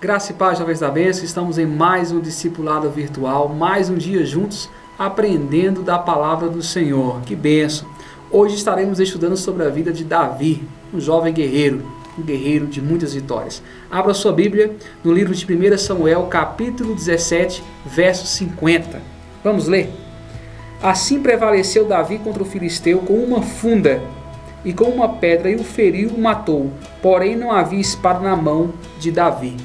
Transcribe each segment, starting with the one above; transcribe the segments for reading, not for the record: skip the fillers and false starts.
Graça e paz, jovens da bênção, estamos em mais um discipulado virtual, mais um dia juntos, aprendendo da palavra do Senhor. Que bênção! Hoje estaremos estudando sobre a vida de Davi, um jovem guerreiro, um guerreiro de muitas vitórias. Abra sua Bíblia no livro de 1 Samuel, capítulo 17, verso 50. Vamos ler? Assim prevaleceu Davi contra o filisteu com uma funda e com uma pedra, e o feriu e o matou, porém não havia espada na mão de Davi.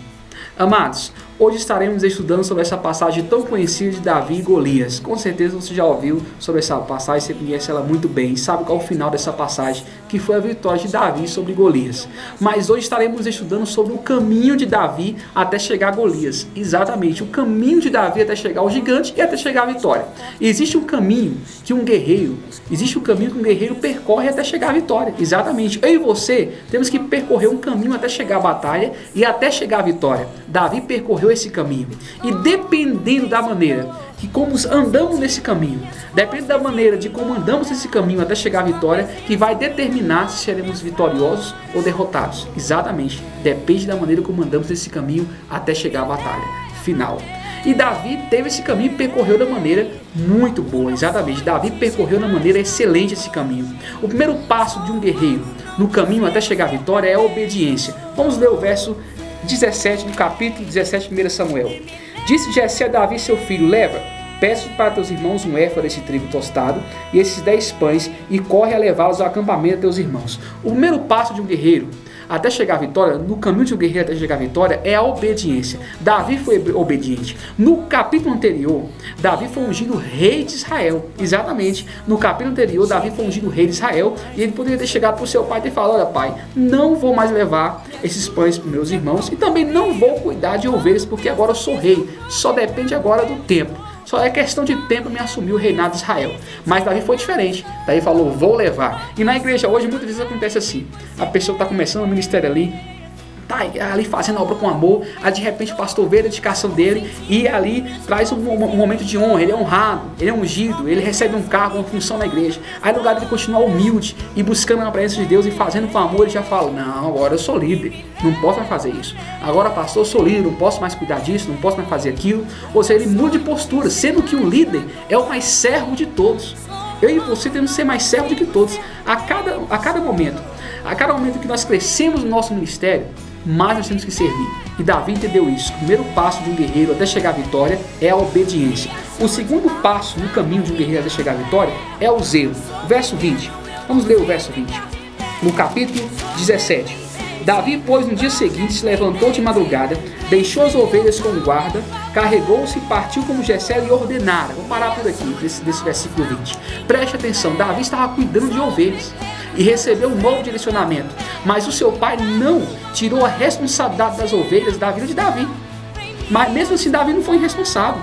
Amados, hoje estaremos estudando sobre essa passagem tão conhecida de Davi e Golias. Com certeza você já ouviu sobre essa passagem, você conhece ela muito bem, sabe qual é o final dessa passagem, que foi a vitória de Davi sobre Golias. Mas hoje estaremos estudando sobre o caminho de Davi até chegar a Golias. Exatamente, o caminho de Davi até chegar ao gigante e até chegar à vitória. Existe um caminho que um guerreiro percorre até chegar à vitória. Exatamente, eu e você temos que percorrer um caminho até chegar à batalha e até chegar à vitória. Davi percorreu esse caminho, e dependendo da maneira que como andamos nesse caminho, depende da maneira de como andamos nesse caminho até chegar à vitória, que vai determinar se seremos vitoriosos ou derrotados. Exatamente, depende da maneira como andamos nesse caminho até chegar à batalha final. E Davi teve esse caminho e percorreu da maneira muito boa. Exatamente, Davi percorreu da maneira excelente esse caminho. O primeiro passo de um guerreiro no caminho até chegar à vitória é a obediência. Vamos ler o verso 17 do capítulo 17 de 1 Samuel. Disse Jessé a Davi seu filho: leva, peço para teus irmãos um éfa desse trigo tostado e esses 10 pães, e corre a levá-los ao acampamento de teus irmãos. O primeiro passo de um guerreiro até chegar à vitória, no caminho de um guerreiro até chegar à vitória, é a obediência. Davi foi obediente. No capítulo anterior, Davi foi ungido rei de Israel. Exatamente, no capítulo anterior, Davi foi ungido rei de Israel, e ele poderia ter chegado para o seu pai e ter falado: olha pai, não vou mais levar esses pães para meus irmãos, e também não vou cuidar de ovelhas, porque agora eu sou rei, só depende agora do tempo. Só é questão de tempo me assumir o reinado de Israel. Mas Davi foi diferente. Davi falou: vou levar. E na igreja hoje muitas vezes acontece assim. A pessoa está começando o ministério ali, tá ali fazendo a obra com amor, aí de repente o pastor vê a dedicação dele e ali traz um momento de honra. Ele é honrado, ele é ungido, ele recebe um cargo, uma função na igreja. Aí no lugar de ele continuar humilde e buscando a presença de Deus e fazendo com amor, ele já fala: não, agora eu sou líder, não posso mais fazer isso. Agora pastor, eu sou líder, não posso mais cuidar disso, não posso mais fazer aquilo. Ou seja, ele muda de postura, sendo que o líder é o mais servo de todos. Eu e você temos que ser mais servo do que todos. A cada momento que nós crescemos no nosso ministério, mais nós temos que servir. E Davi entendeu isso. O primeiro passo de um guerreiro até chegar à vitória é a obediência. O segundo passo no caminho de um guerreiro até chegar à vitória é o zelo. Verso 20. Vamos ler o verso 20. No capítulo 17. Davi, pois, no dia seguinte se levantou de madrugada, deixou as ovelhas com guarda, carregou-se e partiu como Jessé lhe ordenara. Vamos parar por aqui, desse versículo 20. Preste atenção, Davi estava cuidando de ovelhas e recebeu um novo direcionamento, mas o seu pai não tirou a responsabilidade das ovelhas da vida de Davi. Mas mesmo assim Davi não foi irresponsável.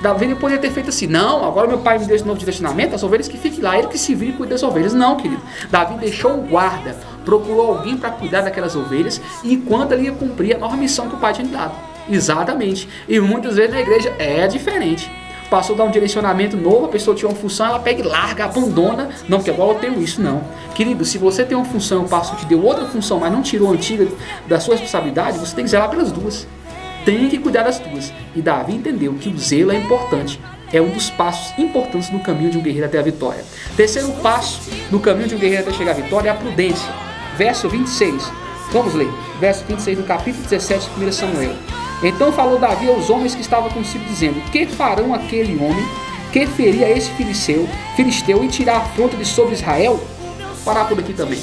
Davi poderia ter feito assim: não, agora meu pai me deu esse novo direcionamento, as ovelhas que fiquem lá, ele que se vire e cuide das ovelhas. Não, querido, Davi deixou um guarda, procurou alguém para cuidar daquelas ovelhas, enquanto ele ia cumprir a nova missão que o pai tinha dado. Exatamente, e muitas vezes na igreja é diferente. Passou a dar um direcionamento novo, a pessoa tinha uma função, ela pega e larga, abandona. Não, porque agora eu tenho isso, não. Querido, se você tem uma função, o pastor te deu outra função, mas não tirou a antiga da sua responsabilidade, você tem que zelar pelas duas. Tem que cuidar das duas. E Davi entendeu que o zelo é importante. É um dos passos importantes no caminho de um guerreiro até a vitória. Terceiro passo no caminho de um guerreiro até chegar à vitória é a prudência. Verso 26. Vamos ler. Verso 26 do capítulo 17 de 1 Samuel. Então falou Davi aos homens que estavam consigo, dizendo: que farão aquele homem que feria esse filisteu e tirar a afronta de sobre Israel? Vou parar por aqui também.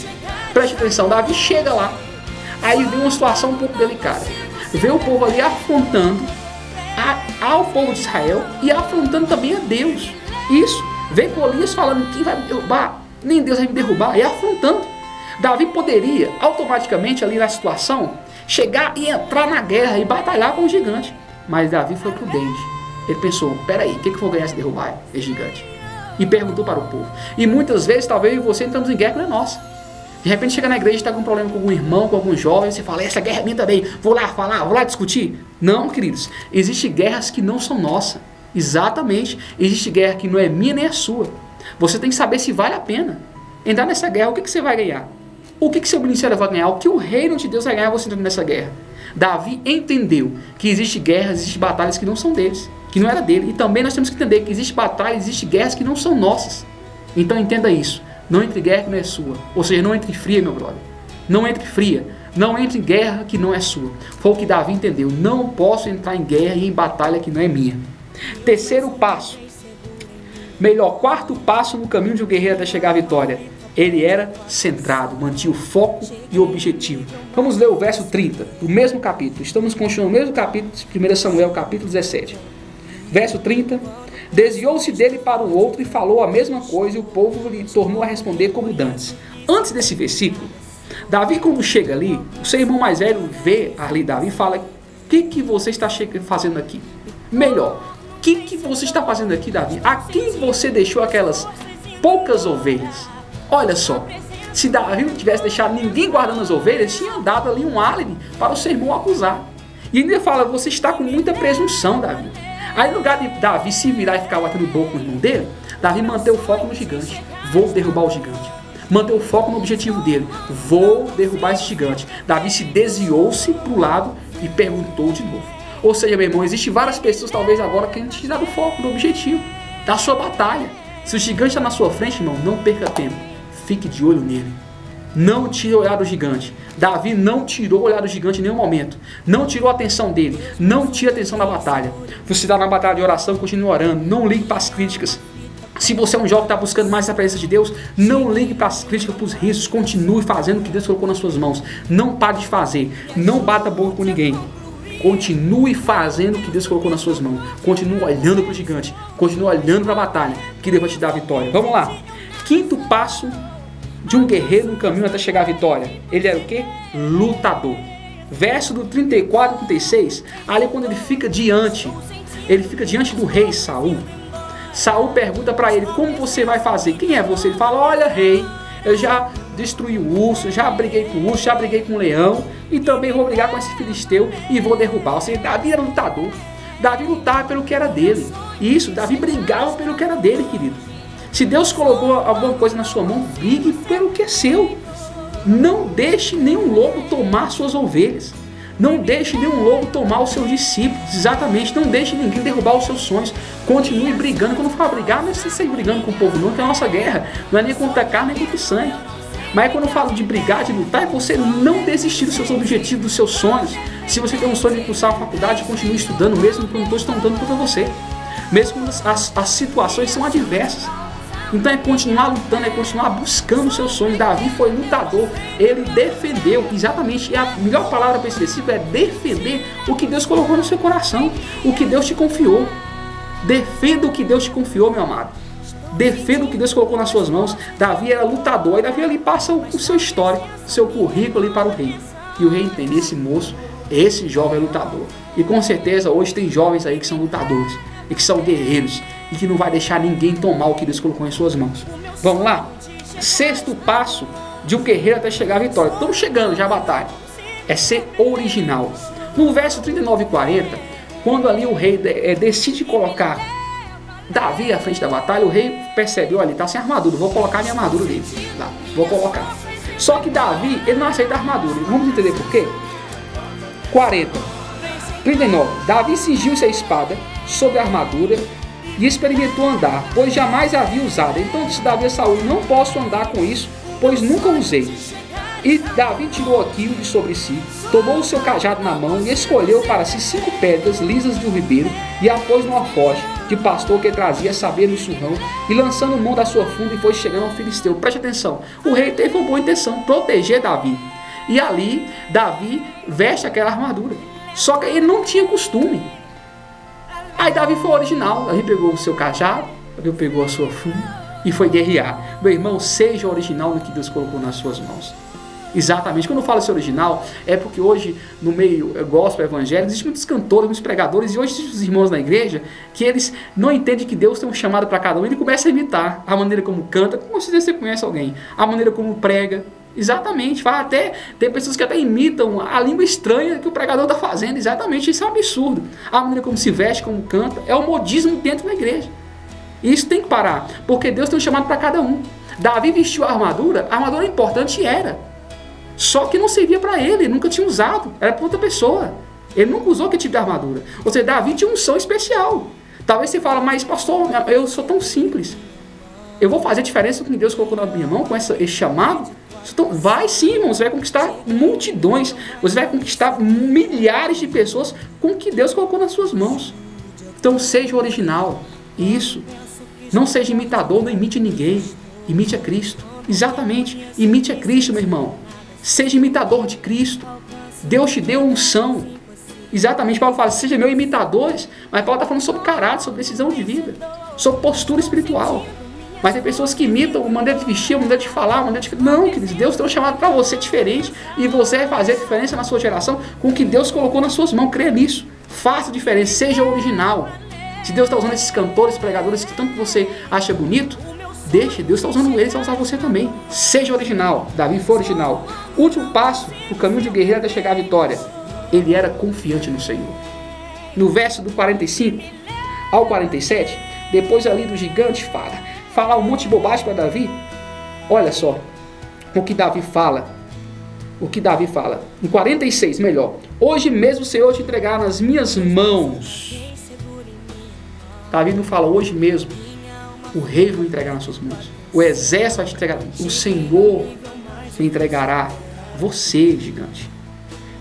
Preste atenção, Davi chega lá, aí vem uma situação um pouco delicada. Vê o povo ali afrontando ao povo de Israel e afrontando também a Deus. Isso, vê Golias falando: quem vai me derrubar? Nem Deus vai me derrubar, e afrontando. Davi poderia automaticamente ali na situação chegar e entrar na guerra e batalhar com o gigante, mas Davi foi prudente. Ele pensou: peraí, o que eu vou ganhar se derrubar esse gigante? E perguntou para o povo. E muitas vezes, talvez você entramos em guerra que não é nossa. De repente chega na igreja e está com um problema com algum irmão, com algum jovem, você fala: essa guerra é minha também, vou lá falar, vou lá discutir. Não, queridos, existem guerras que não são nossas. Exatamente, existe guerra que não é minha nem é sua. Você tem que saber se vale a pena entrar nessa guerra. O que você vai ganhar? O que seu ministério vai ganhar? O que o reino de Deus vai ganhar você entrando nessa guerra? Davi entendeu que existe guerras, existe batalhas que não são deles, que não era dele. E também nós temos que entender que existe batalhas, existe guerras que não são nossas. Então entenda isso. Não entre em guerra que não é sua. Ou seja, não entre fria, meu brother. Não entre fria. Não entre em guerra que não é sua. Foi o que Davi entendeu. Não posso entrar em guerra e em batalha que não é minha. Terceiro passo. Melhor, quarto passo no caminho de um guerreiro até chegar à vitória. Ele era centrado, mantinha o foco e o objetivo. Vamos ler o verso 30 do mesmo capítulo. Estamos continuando o mesmo capítulo, 1 Samuel, capítulo 17. Verso 30. Desviou-se dele para o outro e falou a mesma coisa, e o povo lhe tornou a responder como dantes. Antes desse versículo, Davi, quando chega ali, o seu irmão mais velho vê ali Davi e fala: o que você está fazendo aqui? Melhor, o que você está fazendo aqui, Davi? A quem você deixou aquelas poucas ovelhas? Olha só, se Davi não tivesse deixado ninguém guardando as ovelhas, tinha dado ali um álibi para o seu irmão acusar. E ainda fala: você está com muita presunção, Davi. Aí no lugar de Davi se virar e ficar batendo boca com o irmão dele, Davi manteve o foco no gigante. Vou derrubar o gigante. Manteve o foco no objetivo dele. Vou derrubar esse gigante. Davi se desviou-se para o lado e perguntou de novo. Ou seja, meu irmão, existem várias pessoas talvez agora querendo te tirar do foco, do objetivo, da sua batalha. Se o gigante está na sua frente, irmão, não perca tempo. Fique de olho nele. Não tire o olhar do gigante. Davi não tirou o olhar do gigante em nenhum momento. Não tirou a atenção dele. Não tire a atenção da batalha. Você está na batalha de oração, continue orando. Não ligue para as críticas. Se você é um jovem que está buscando mais a presença de Deus, não ligue para as críticas, para os riscos. Continue fazendo o que Deus colocou nas suas mãos. Não pare de fazer. Não bata a boca com ninguém. Continue fazendo o que Deus colocou nas suas mãos. Continue olhando para o gigante. Continue olhando para a batalha, que Deus vai te dar a vitória. Vamos lá. Quinto passo de um guerreiro no caminho até chegar à vitória. Ele era o quê? Lutador. Verso do 34 e 36, ali quando ele fica diante do rei Saul. Saul pergunta para ele: como você vai fazer? Quem é você? Ele fala: olha, rei, eu já destruí o urso, já briguei com o urso, já briguei com o leão, e também vou brigar com esse filisteu e vou derrubar. Ou seja, Davi era lutador. Davi lutava pelo que era dele. Isso, Davi brigava pelo que era dele, querido. Se Deus colocou alguma coisa na sua mão, brigue pelo que é seu. Não deixe nenhum lobo tomar suas ovelhas. Não deixe nenhum lobo tomar os seus discípulos. Exatamente. Não deixe ninguém derrubar os seus sonhos. Continue brigando. Quando eu falo brigar, não é você sair brigando com o povo não, que é a nossa guerra não é nem contra a carne, nem contra o sangue. Mas quando eu falo de brigar, de lutar, é você não desistir dos seus objetivos, dos seus sonhos. Se você tem um sonho de cursar a faculdade, continue estudando, mesmo quando todos estão lutando contra você. Mesmo quando as situações são adversas. Então é continuar lutando, é continuar buscando os seus sonhos. Davi foi lutador, ele defendeu, exatamente, e a melhor palavra para esse versículo é defender o que Deus colocou no seu coração, o que Deus te confiou. Defenda o que Deus te confiou, meu amado. Defenda o que Deus colocou nas suas mãos. Davi era lutador, e Davi ali passa o seu histórico, o seu currículo ali para o rei. E o rei entende: esse moço, esse jovem é lutador. E com certeza hoje tem jovens aí que são lutadores, e que são guerreiros, e que não vai deixar ninguém tomar o que Deus colocou em suas mãos. Vamos lá? Sexto passo de um guerreiro até chegar à vitória. Estamos chegando já à batalha. É ser original. No verso 39 e 40, quando ali o rei decide colocar Davi à frente da batalha, o rei percebe: olha, ele está sem armadura, vou colocar a minha armadura dele. Tá, vou colocar. Só que Davi, ele não aceita a armadura. Vamos entender por quê? 39. Davi cingiu-se a espada sobre a armadura e experimentou andar, pois jamais havia usado. Então disse Davi a Saul: não posso andar com isso, pois nunca usei. E Davi tirou aquilo de sobre si, tomou o seu cajado na mão e escolheu para si 5 pedras lisas de um ribeiro e a pôs no alforje de pastor que trazia saber no surrão, e lançando mão da sua funda e foi chegando ao filisteu. Preste atenção, o rei teve uma boa intenção: proteger Davi. E ali Davi veste aquela armadura, só que ele não tinha costume. Aí Davi foi original. Davi pegou o seu cajado, Davi pegou a sua funda e foi guerrear. Meu irmão, seja original no que Deus colocou nas suas mãos. Exatamente. Quando eu falo ser original, é porque hoje no meio gospel evangélico existem muitos cantores, muitos pregadores, e hoje existem os irmãos na igreja que eles não entendem que Deus tem um chamado para cada um. Ele começa a imitar a maneira como canta, como se você conhece alguém, a maneira como prega. Exatamente, tem pessoas que até imitam a língua estranha que o pregador está fazendo. Exatamente, isso é um absurdo. A maneira como se veste, como canta, é um modismo dentro da igreja. E isso tem que parar, porque Deus tem um chamado para cada um. Davi vestiu a armadura importante era. Só que não servia para ele nunca tinha usado, era para outra pessoa. Ele nunca usou aquele tipo de armadura. Ou seja, Davi tinha unção especial. Talvez você fale, mas pastor, eu sou tão simples. Eu vou fazer a diferença com o que Deus colocou na minha mão, com esse chamado? Então, vai sim, irmão, você vai conquistar multidões, você vai conquistar milhares de pessoas com o que Deus colocou nas suas mãos. Então seja original, isso. Não seja imitador, não imite ninguém, imite a Cristo. Exatamente, imite a Cristo, meu irmão. Seja imitador de Cristo. Deus te deu unção. Exatamente, Paulo fala, seja meu imitadores, mas Paulo está falando sobre caráter, sobre decisão de vida, sobre postura espiritual. Mas tem pessoas que imitam a maneira de vestir, a maneira de falar, a maneira de... Não, queridos, Deus tem um chamado para você diferente e você vai fazer a diferença na sua geração com o que Deus colocou nas suas mãos. Creia nisso. Faça a diferença, seja original. Se Deus está usando esses cantores, pregadores que tanto você acha bonito, deixe, Deus está usando eles, vai usar você também. Seja original. Davi foi original. Último passo, o caminho de guerreiro até chegar à vitória. Ele era confiante no Senhor. No verso do 45 ao 47, depois ali do gigante falar um monte de bobagem para Davi. Olha só o que Davi fala. O que Davi fala. Em 46, melhor. Hoje mesmo o Senhor te entregará nas minhas mãos. Davi não fala hoje mesmo. O rei vai entregar nas suas mãos. O exército vai te entregar. O Senhor me entregará. Você, gigante.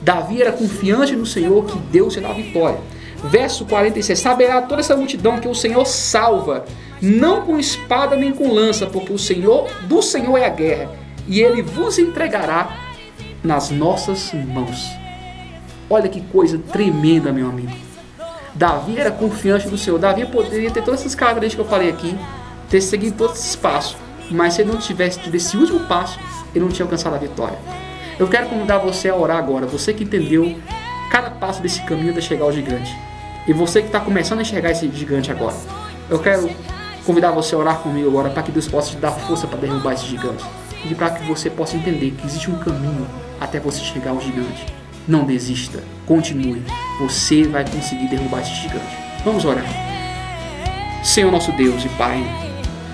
Davi era confiante no Senhor que Deus lhe dá a vitória. Verso 46. Saberá toda essa multidão que o Senhor salva, não com espada nem com lança, porque do Senhor é a guerra, e Ele vos entregará nas nossas mãos. Olha que coisa tremenda, meu amigo. Davi era confiante no Senhor. Davi poderia ter todas essas características que eu falei aqui, ter seguido todos esses passos, mas se ele não tivesse tido esse último passo, ele não tinha alcançado a vitória. Eu quero convidar você a orar agora, você que entendeu cada passo desse caminho até chegar ao gigante, e você que está começando a enxergar esse gigante agora. Eu quero convidar você a orar comigo agora, para que Deus possa te dar força para derrubar esse gigante, e para que você possa entender que existe um caminho até você chegar ao gigante. Não desista, continue, você vai conseguir derrubar esse gigante. Vamos orar. Senhor nosso Deus e Pai,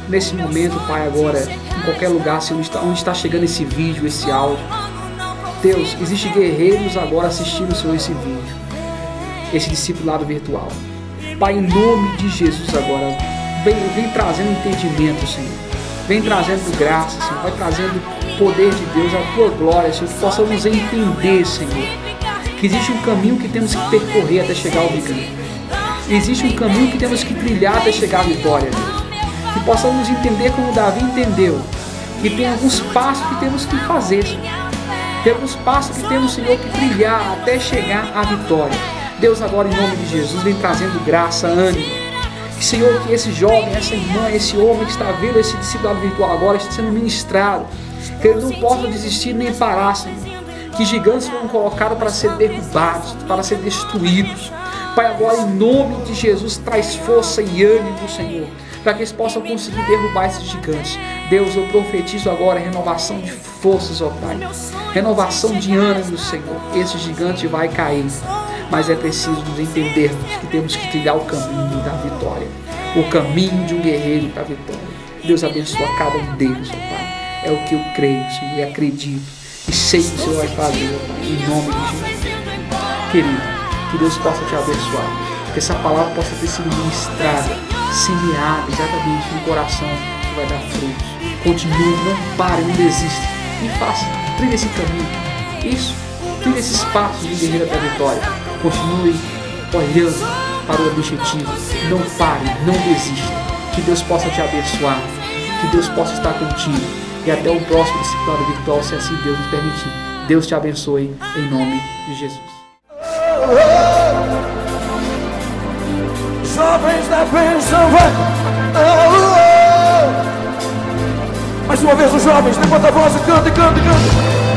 nesse momento, Pai, agora, em qualquer lugar, Senhor, onde está chegando esse vídeo, esse áudio, Deus, existem guerreiros agora assistindo, Senhor, esse vídeo, esse discipulado virtual. Pai, em nome de Jesus agora, vem trazendo entendimento, Senhor. Vem trazendo graça, Senhor. Vai trazendo poder de Deus, a Tua glória, Senhor. Que possamos entender, Senhor, que existe um caminho que temos que percorrer até chegar ao gigante. Existe um caminho que temos que trilhar até chegar à vitória, Deus. Que possamos entender como Davi entendeu, que tem alguns passos que temos que fazer, Senhor. Tem alguns passos que temos, Senhor, que trilhar até chegar à vitória. Deus, agora em nome de Jesus, vem trazendo graça, ânimo. Que, Senhor, que esse jovem, essa irmã, esse homem que está vendo esse discipulado virtual agora está sendo ministrado, que ele não possa desistir nem parar, Senhor. Que gigantes foram colocados para ser derrubados, para ser destruídos. Pai, agora em nome de Jesus, traz força e ânimo, Senhor, para que eles possam conseguir derrubar esses gigantes. Deus, eu profetizo agora renovação de forças, ó Pai. Renovação de ânimo, Senhor. Esse gigante vai cair. Mas é preciso nos entendermos que temos que trilhar o caminho da vitória. O caminho de um guerreiro para a vitória. Deus abençoa cada um deles, ó Pai. É o que eu creio, Senhor, e acredito. E sei que o Senhor vai fazer, ó Pai, em nome de Jesus. Querido, que Deus possa te abençoar. Que essa palavra possa ter sido ministrada, semeada exatamente no coração, que vai dar frutos. Continue, não pare, não desista. E faça, trilhe esse caminho. Isso, trilhe esses passos de guerreiro até a vitória. Continue olhando para o objetivo. Não pare, não desista. Que Deus possa te abençoar. Que Deus possa estar contigo. E até o próximo discipulado virtual, se assim Deus nos permitir. Deus te abençoe em nome de Jesus. Jovens da pensão, mais uma vez os jovens, levanta a voz e canta, canta, canta.